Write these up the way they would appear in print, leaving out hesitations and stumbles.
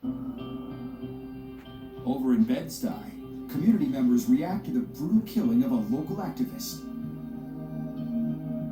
Over in Bed-Stuy, community members react to the brutal killing of a local activist.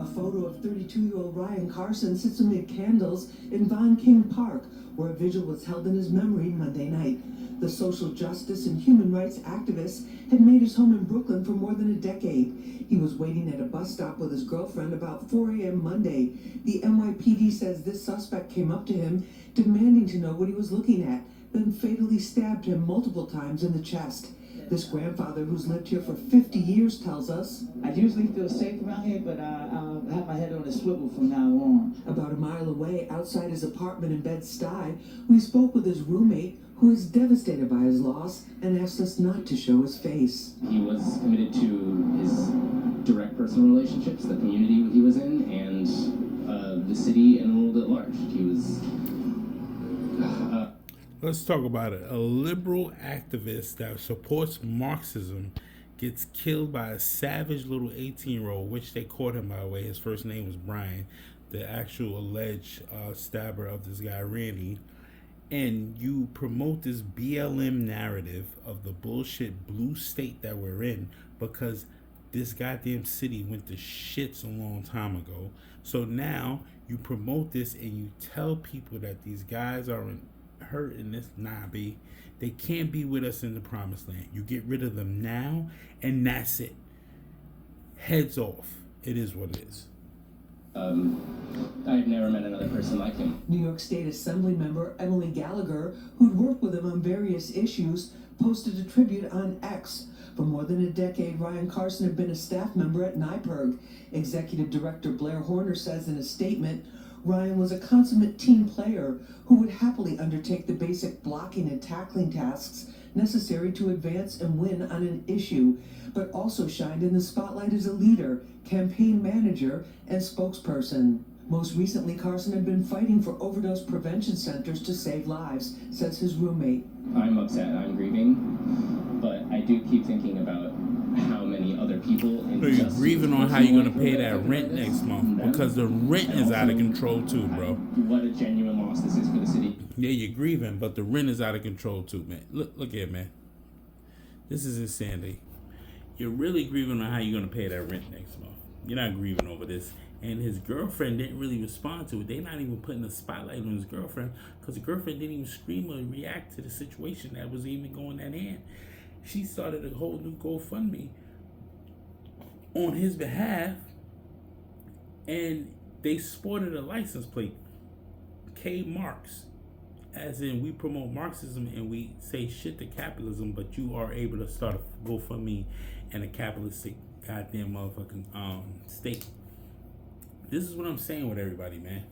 A photo of 32-year-old Ryan Carson sits amid candles in Von King Park, where a vigil was held in his memory Monday night. The social justice and human rights activist had made his home in Brooklyn for more than a decade. He was waiting at a bus stop with his girlfriend about 4 a.m. Monday. The NYPD says this suspect came up to him, demanding to know what he was looking at, then fatally stabbed him multiple times in the chest. This grandfather, who's lived here for 50 years, tells us, I usually feel safe around here, but I'll have my head on a swivel from now on. About a mile away, outside his apartment in Bed-Stuy, we spoke with his roommate, who is devastated by his loss and asked us not to show his face. He was committed to his direct personal relationships, the community he was in, and the city and the world at large. He was... Let's talk about it. A liberal activist that supports Marxism gets killed by a savage little 18-year-old, which they caught him, by the way. His first name was Brian, the actual alleged stabber of this guy, Randy. And you promote this BLM narrative of the bullshit blue state that we're in because this goddamn city went to shits a long time ago. So now you promote this and you tell people that these guys are hurt in this nobby. They can't be with us in the promised land. You get rid of them now and that's it. Heads off. It is what it is. I've never met another person like him. New York State Assembly member Emily Gallagher, who'd worked with him on various issues, posted a tribute on X. For more than a decade, Ryan Carson had been a staff member at NYPIRG. Executive Director Blair Horner says in a statement, Ryan was a consummate team player who would happily undertake the basic blocking and tackling tasks necessary to advance and win on an issue, but also shined in the spotlight as a leader, campaign manager, and spokesperson. Most recently, Carson had been fighting for overdose prevention centers to save lives, says his roommate. I'm upset, I'm grieving, but I do keep thinking about how many other people... So you're grieving on how you're going to pay that rent next month because the rent is out of control too, bro. What a genuine loss this is for the city. Yeah, you're grieving, but the rent is out of control too, man. Look here, man. This is insanity. You're really grieving on how you're going to pay that rent next month. You're not grieving over this. And his girlfriend didn't really respond to it. They're not even putting a spotlight on his girlfriend because the girlfriend didn't even scream or react to the situation that was even going at hand. She started a whole new GoFundMe on his behalf, and they sported a license plate, K Marx, as in we promote Marxism and we say shit to capitalism, but you are able to start a GoFundMe and a capitalistic goddamn motherfucking state. This is what I'm saying with everybody, man.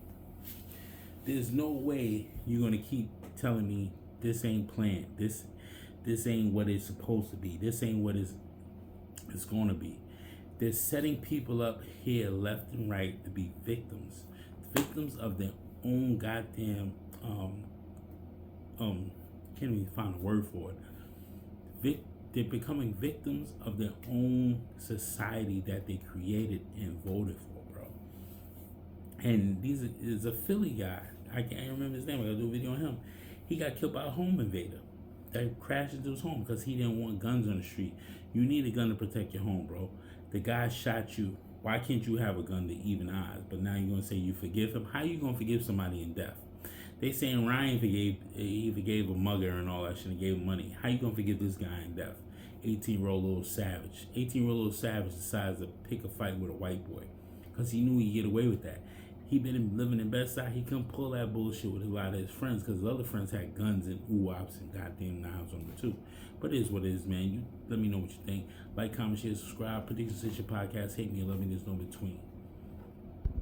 There's no way you're gonna keep telling me this ain't planned. This ain't what it's supposed to be. This ain't what it's gonna be. They're setting people up here left and right to be victims of their own goddamn can't even find a word for it. They're becoming victims of their own society that they created and voted for, bro. And is a Philly guy. I can't remember his name. I gotta do a video on him. He got killed by a home invader that crashed into his home because he didn't want guns on the street. You need a gun to protect your home, bro. The guy shot you. Why can't you have a gun to even odds? But now you're gonna say you forgive him. How you gonna forgive somebody in death? They saying Ryan forgave a mugger and all that shit and gave him money. How you gonna forgive this guy in death? 18-year-old little savage. 18-year-old little savage decides to pick a fight with a white boy because he knew he'd get away with that. He been living in Bed-Stuy. He couldn't pull that bullshit with a lot of his friends because his other friends had guns and ooh-ops and goddamn knives on them too. But it is what it is, man. You let me know what you think. Like, comment, share, subscribe. Predictions Station Podcast. Hate me or love me. There's no between.